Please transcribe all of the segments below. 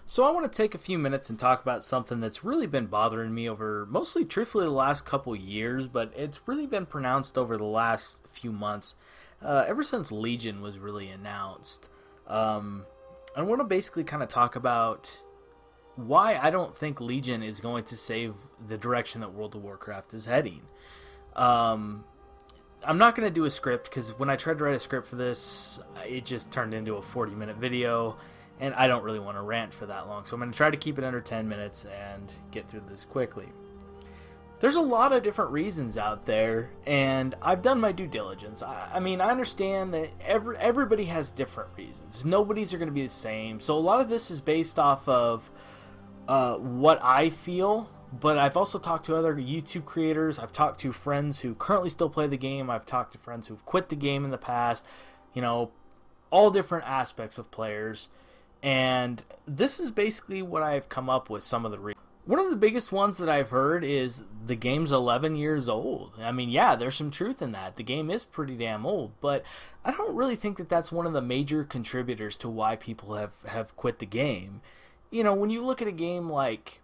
So I want to take a few minutes and talk about something that's really been bothering me over mostly truthfully the last couple years, but it's really been pronounced over the last few months, ever since Legion was really announced. I want to basically kind of talk about why I don't think Legion is going to save the direction that World of Warcraft is heading. Um, I'm not going to do a script because when I tried to write a script for this, it just turned into a 40-minute video, and I don't really want to rant for that long. So I'm going to try to keep it under 10 minutes and get through this quickly. There's a lot of different reasons out there, and I've done my due diligence. I mean, I understand that everybody has different reasons. Nobody's are going to be the same. So a lot of this is based off of what I feel, but I've also talked to other YouTube creators. I've talked to friends who currently still play the game. I've talked to friends who've quit the game in the past. You know, all different aspects of players. And this is basically what I've come up with some of the reasons. One of the biggest ones that I've heard is the game's 11 years old. I mean, yeah, there's some truth in that. The game is pretty damn old, but I don't really think that that's one of the major contributors to why people have quit the game. You know, when you look at a game like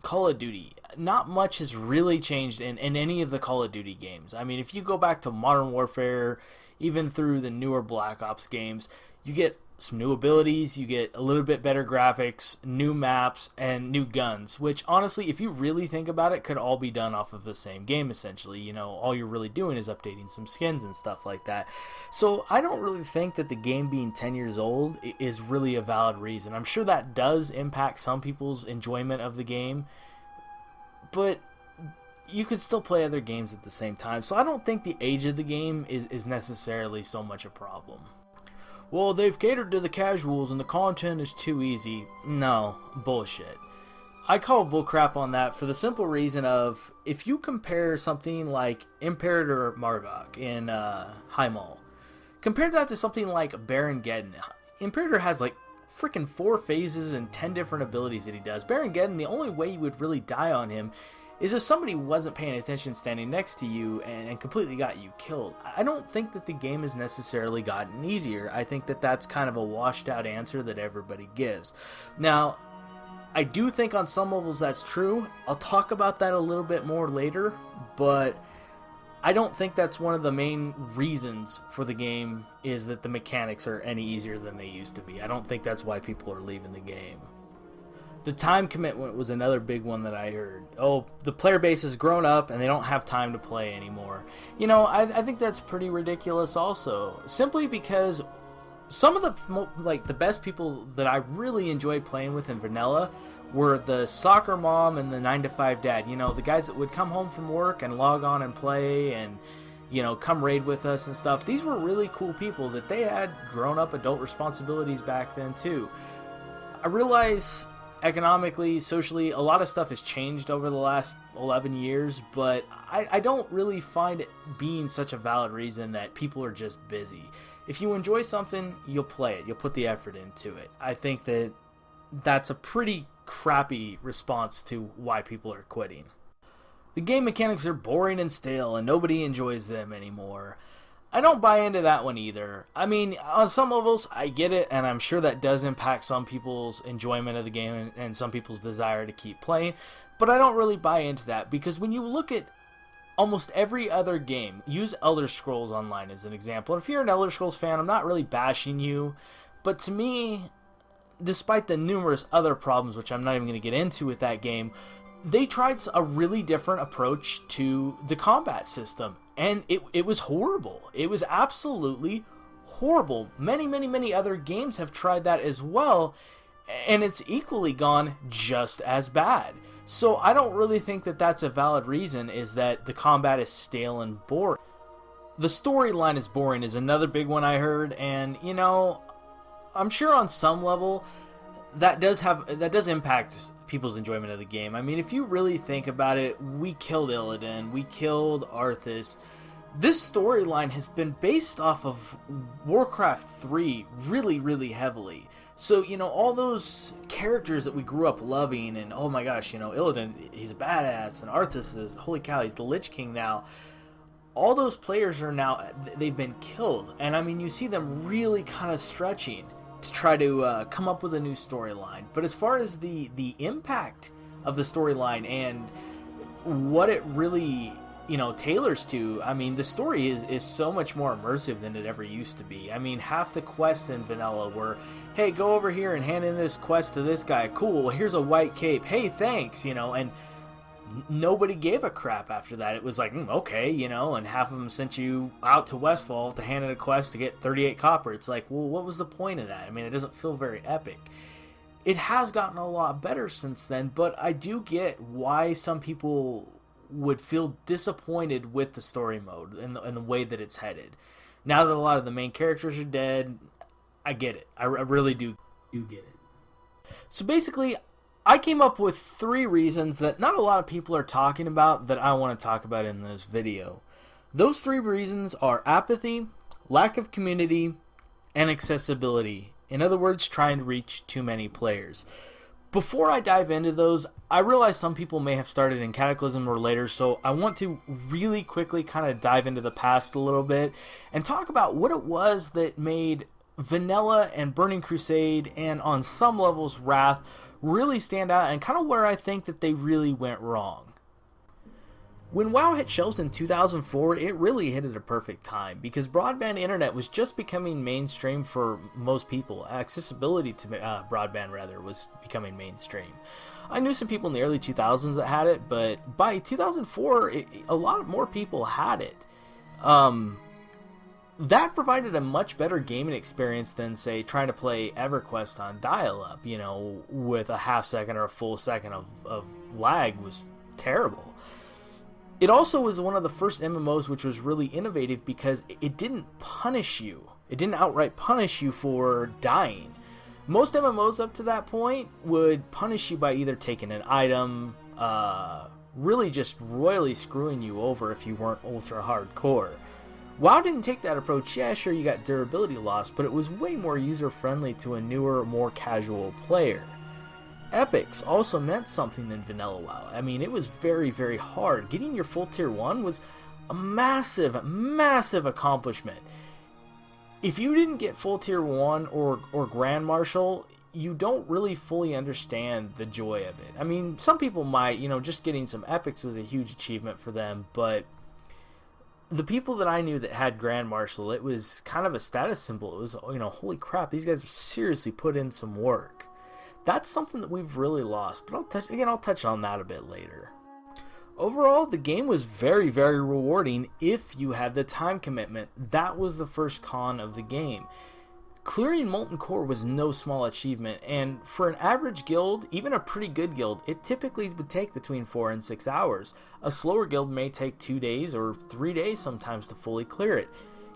Call of Duty, not much has really changed in any of the Call of Duty games. I mean, if you go back to Modern Warfare, even through the newer Black Ops games, you get some new abilities, you get a little bit better graphics, new maps, and new guns, which honestly, if you really think about it, could all be done off of the same game essentially. You know, all you're really doing is updating some skins and stuff like that. So I don't really think that the game being 10 years old is really a valid reason. I'm sure that does impact some people's enjoyment of the game, but you could still play other games at the same time. So I don't think the age of the game is necessarily so much a problem. Well, they've catered to the casuals and the content is too easy. No, bullshit. I call bullcrap on that for the simple reason of, if you compare something like Imperator Margok in Heimal, compare that to something like Baron Geddon. Imperator has like freaking 4 phases and 10 different abilities that he does. Baron Geddon, the only way you would really die on him is if somebody wasn't paying attention standing next to you and completely got you killed. I don't think that the game has necessarily gotten easier. I think that that's kind of a washed out answer that everybody gives. Now, I do think on some levels that's true. I'll talk about that a little bit more later, but I don't think that's one of the main reasons for the game is that the mechanics are any easier than they used to be. I don't think that's why people are leaving the game. The time commitment was another big one that I heard. Oh, the player base has grown up and they don't have time to play anymore. You know, I think that's pretty ridiculous also. Simply because some of the best people that I really enjoyed playing with in vanilla were the soccer mom and the 9-to-5 dad. You know, the guys that would come home from work and log on and play and, you know, come raid with us and stuff. These were really cool people that they had grown up adult responsibilities back then too. I realize economically, socially, a lot of stuff has changed over the last 11 years, but I don't really find it being such a valid reason that people are just busy. If you enjoy something, you'll play it. You'll put the effort into it. I think that that's a pretty crappy response to why people are quitting. The game mechanics are boring and stale, and nobody enjoys them anymore. I don't buy into that one either. I mean, on some levels, I get it, and I'm sure that does impact some people's enjoyment of the game and some people's desire to keep playing, but I don't really buy into that, because when you look at almost every other game, use Elder Scrolls Online as an example. If you're an Elder Scrolls fan, I'm not really bashing you, but to me, despite the numerous other problems, which I'm not even going to get into with that game, they tried a really different approach to the combat system, and it was horrible. It was absolutely horrible. Many other games have tried that as well, and it's equally gone just as bad. So I don't really think that that's a valid reason, is that the combat is stale and boring. The storyline is boring is another big one I heard, and you know, I'm sure on some level that does impact people's enjoyment of the game. I mean, if you really think about it, we killed Illidan, we killed Arthas. This storyline has been based off of Warcraft 3 really heavily. So, you know, all those characters that we grew up loving, and oh my gosh, you know, Illidan, he's a badass, and Arthas is, holy cow, he's the Lich King now. All those players are now, they've been killed. And I mean, you see them really kind of stretching. to try to come up with a new storyline. But as far as the impact of the storyline and what it really, you know, tailors to, I mean, the story is so much more immersive than it ever used to be. I mean, half the quests in vanilla were, hey, go over here and hand in this quest to this guy. Cool, well, here's a white cape. Hey, thanks, you know, and nobody gave a crap after that. It was like, okay, you know, and half of them sent you out to Westfall to hand in a quest to get 38 copper. It's like, well, what was the point of that? I mean, it doesn't feel very epic. It has gotten a lot better since then, but I do get why some people would feel disappointed with the story mode and the way that it's headed. Now that a lot of the main characters are dead, I get it. I really do get it. So basically, I came up with 3 reasons that not a lot of people are talking about that I want to talk about in this video. Those 3 reasons are apathy, lack of community, and accessibility. In other words, trying to reach too many players. Before I dive into those, I realize some people may have started in Cataclysm or later, so I want to really quickly kind of dive into the past a little bit and talk about what it was that made Vanilla and Burning Crusade and on some levels Wrath really stand out and kind of where I think that they really went wrong. When WoW hit shelves in 2004, it really hit at a perfect time because broadband internet was just becoming mainstream for most people. Accessibility to broadband, rather, was becoming mainstream. I knew some people in the early 2000s that had it, but by 2004, a lot more people had it. That provided a much better gaming experience than, say, trying to play EverQuest on dial-up, you know, with a half second or a full second of lag was terrible. It also was one of the first MMOs which was really innovative because it didn't punish you. It didn't outright punish you for dying. Most MMOs up to that point would punish you by either taking an item, really just royally screwing you over if you weren't ultra hardcore. WoW didn't take that approach. Yeah, sure, you got durability loss, but it was way more user-friendly to a newer, more casual player. Epics also meant something in vanilla WoW. I mean, it was very, very hard. Getting your full tier 1 was a massive, massive accomplishment. If you didn't get full tier 1 or Grand Marshal, you don't really fully understand the joy of it. I mean, some people might, you know, just getting some epics was a huge achievement for them, but the people that I knew that had Grand Marshal, it was kind of a status symbol. It was, you know, holy crap, these guys seriously put in some work. That's something that we've really lost, but I'll touch on that a bit later. Overall, the game was very, very rewarding if you had the time commitment. That was the first con of the game. Clearing Molten Core was no small achievement, and for an average guild, even a pretty good guild, it typically would take between 4 and 6 hours. A slower guild may take 2 days or 3 days sometimes to fully clear it.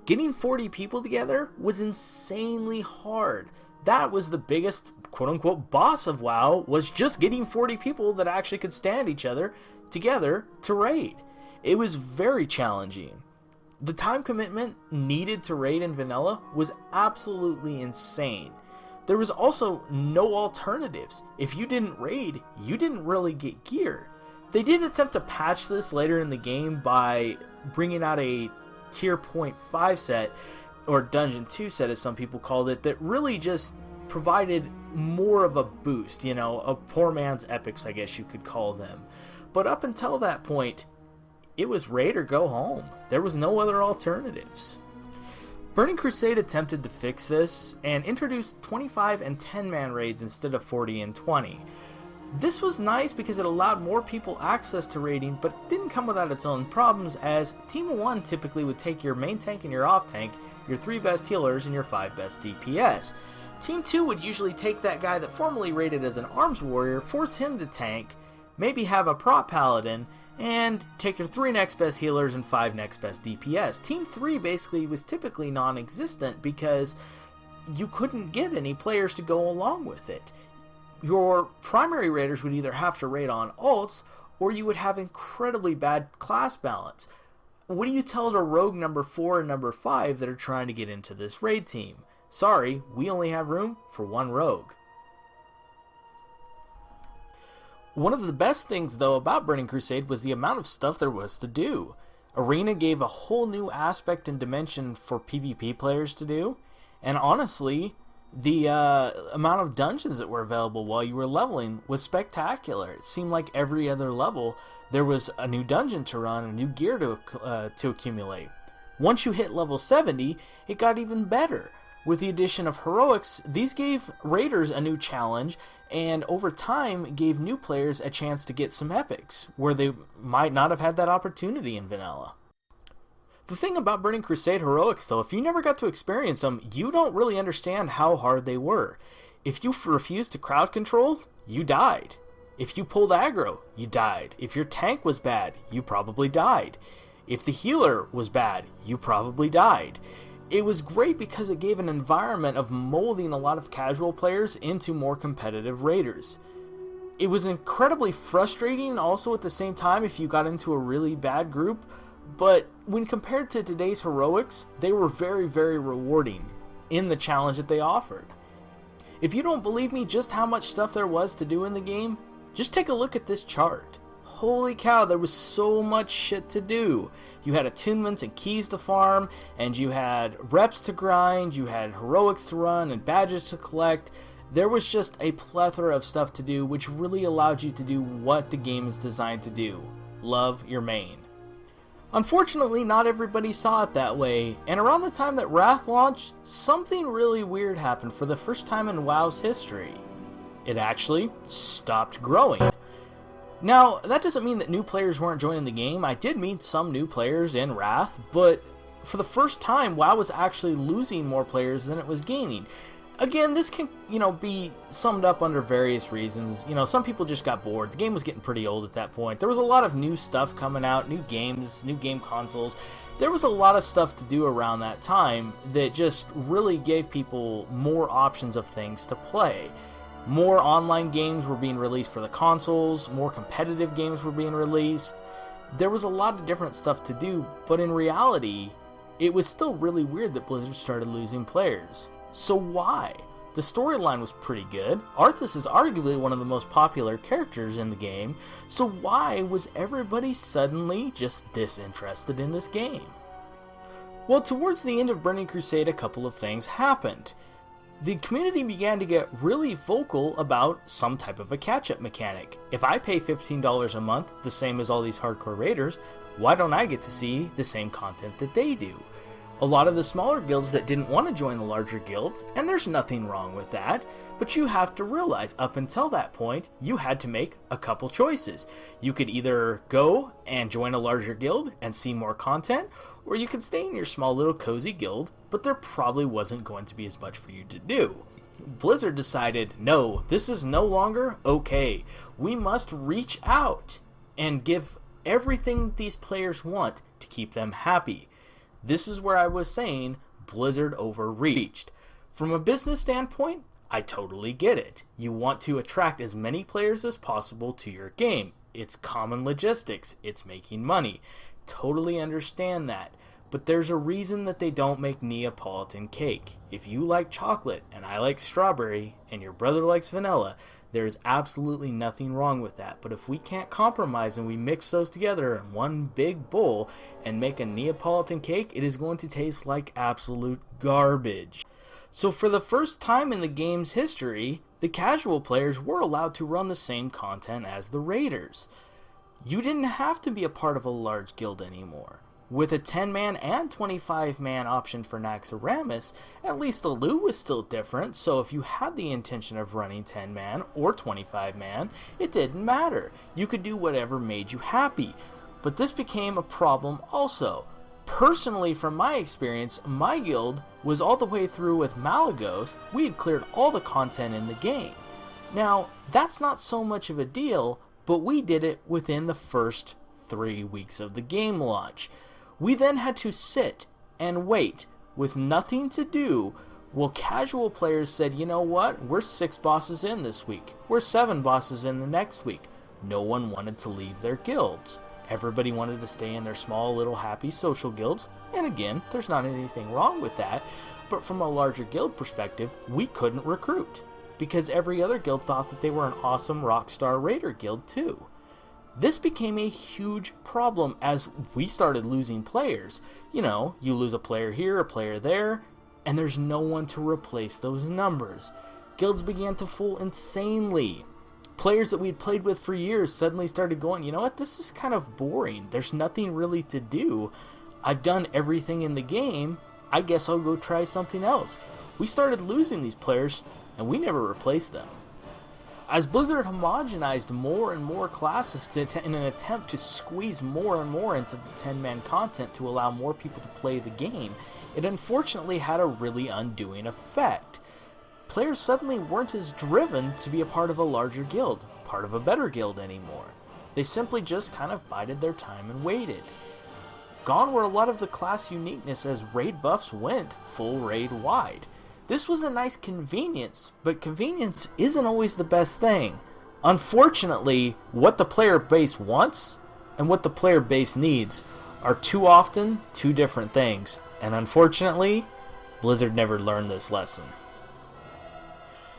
Getting 40 people together was insanely hard. That was the biggest quote-unquote boss of WoW, was just getting 40 people that actually could stand each other together to raid. It was very challenging. The time commitment needed to raid in vanilla was absolutely insane. There was also no alternatives. If you didn't raid, you didn't really get gear. They did attempt to patch this later in the game by bringing out a tier 0.5 set, or Dungeon 2 set as some people called it, that really just provided more of a boost, you know, a poor man's epics, I guess you could call them. But up until that point, it was raid or go home. There was no other alternatives. Burning Crusade attempted to fix this and introduced 25 and 10-man raids instead of 40 and 20. This was nice because it allowed more people access to raiding, but it didn't come without its own problems, as Team 1 typically would take your main tank and your off tank, your 3 best healers, and your 5 best DPS. Team 2 would usually take that guy that formerly rated as an arms warrior, force him to tank, maybe have a prop paladin, and take your 3 next best healers and 5 next best DPS. Team 3 basically was typically non-existent because you couldn't get any players to go along with it. Your primary raiders would either have to raid on ults, or you would have incredibly bad class balance. What do you tell to rogue number 4 and number 5 that are trying to get into this raid team? Sorry, we only have room for 1 rogue. One of the best things, though, about Burning Crusade was the amount of stuff there was to do. Arena gave a whole new aspect and dimension for PvP players to do, and honestly, The amount of dungeons that were available while you were leveling was spectacular. It seemed like every other level there was a new dungeon to run, a new gear to accumulate. Once you hit level 70, it got even better. With the addition of heroics, these gave raiders a new challenge, and over time gave new players a chance to get some epics, where they might not have had that opportunity in vanilla. The thing about Burning Crusade heroics, though, if you never got to experience them, you don't really understand how hard they were. If you refused to crowd control, you died. If you pulled aggro, you died. If your tank was bad, you probably died. If the healer was bad, you probably died. It was great because it gave an environment of molding a lot of casual players into more competitive raiders. It was incredibly frustrating also at the same time if you got into a really bad group, but when compared to today's heroics, they were very, very rewarding in the challenge that they offered. If you don't believe me just how much stuff there was to do in the game, just take a look at this chart. Holy cow, there was so much shit to do. You had attunements and keys to farm, and you had reps to grind, you had heroics to run, and badges to collect. There was just a plethora of stuff to do, which really allowed you to do what the game is designed to do. Love your main. Unfortunately, not everybody saw it that way, and around the time that Wrath launched, something really weird happened for the first time in WoW's history. It actually stopped growing. Now, that doesn't mean that new players weren't joining the game. I did meet some new players in Wrath, but for the first time, WoW was actually losing more players than it was gaining. Again, this can, be summed up under various reasons. Some people just got bored. The game was getting pretty old at that point. There was a lot of new stuff coming out, new games, new game consoles. There was a lot of stuff to do around that time that just really gave people more options of things to play. More online games were being released for the consoles, more competitive games were being released. There was a lot of different stuff to do, but in reality, it was still really weird that Blizzard started losing players. So why? The storyline was pretty good. Arthas is arguably one of the most popular characters in the game, so why was everybody suddenly just disinterested in this game? Well, towards the end of Burning Crusade, a couple of things happened. The community began to get really vocal about some type of a catch-up mechanic. If I pay $15 a month, the same as all these hardcore raiders, why don't I get to see the same content that they do? A lot of the smaller guilds that didn't want to join the larger guilds, and there's nothing wrong with that, but you have to realize up until that point, you had to make a couple choices. You could either go and join a larger guild and see more content, or you could stay in your small little cozy guild, but there probably wasn't going to be as much for you to do. Blizzard decided, no, this is no longer okay. We must reach out and give everything these players want to keep them happy. This is where I was saying Blizzard overreached. From a business standpoint, I totally get it. You want to attract as many players as possible to your game. It's common logistics. It's making money. Totally understand that. But there's a reason that they don't make Neapolitan cake. If you like chocolate and I like strawberry and your brother likes vanilla, there's absolutely nothing wrong with that. But if we can't compromise and we mix those together in one big bowl and make a Neapolitan cake, it is going to taste like absolute garbage. So for the first time in the game's history, the casual players were allowed to run the same content as the raiders. You didn't have to be a part of a large guild anymore. With a 10-man and 25-man option for Naxxramas, at least the loot was still different, so if you had the intention of running 10-man or 25-man, it didn't matter. You could do whatever made you happy. But this became a problem also. Personally, from my experience, my guild was all the way through with Malagos. We had cleared all the content in the game. Now, that's not so much of a deal, but we did it within the first 3 weeks of the game launch. We then had to sit and wait with nothing to do while casual players said, you know what, we're 6 bosses in this week. We're 7 bosses in the next week. No one wanted to leave their guilds. Everybody wanted to stay in their small little happy social guilds. And again, there's not anything wrong with that. But from a larger guild perspective, we couldn't recruit. Because every other guild thought that they were an awesome rockstar raider guild too. This became a huge problem as we started losing players. You lose a player here, a player there. and there's no one to replace those numbers. Guilds began to full insanely. Players that we'd played with for years suddenly started going, you know what, this is kind of boring. There's nothing really to do. I've done everything in the game. I guess I'll go try something else. We started losing these players, and we never replaced them. As Blizzard homogenized more and more classes in an attempt to squeeze more and more into the 10-man content to allow more people to play the game, it unfortunately had a really undoing effect. Players suddenly weren't as driven to be a part of a larger guild, part of a better guild anymore. They simply just kind of bided their time and waited. Gone were a lot of the class uniqueness as raid buffs went full raid wide. This was a nice convenience, but convenience isn't always the best thing. Unfortunately, what the player base wants and what the player base needs are too often two different things, and unfortunately, Blizzard never learned this lesson.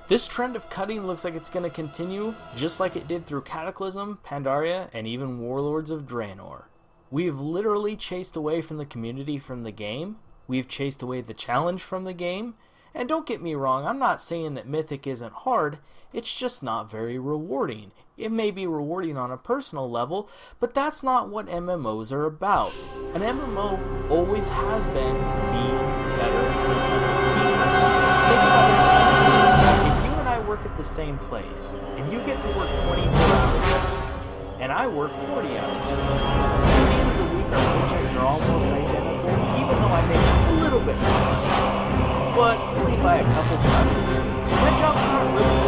This trend of cutting looks like it's going to continue, just like it did through Cataclysm, Pandaria, and even Warlords of Draenor. We've literally chased away from the community from the game, we've chased away the challenge from the game, and don't get me wrong, I'm not saying that Mythic isn't hard, it's just not very rewarding. It may be rewarding on a personal level, but that's not what MMOs are about. An MMO always has been being better than better. Think about it. If you and I work at the same place, and you get to work 24 hours a week, and I work 40 hours a week, at the end of the week our paychecks are almost identical, even though I make a little bit more, but only by a couple bucks. That job's not really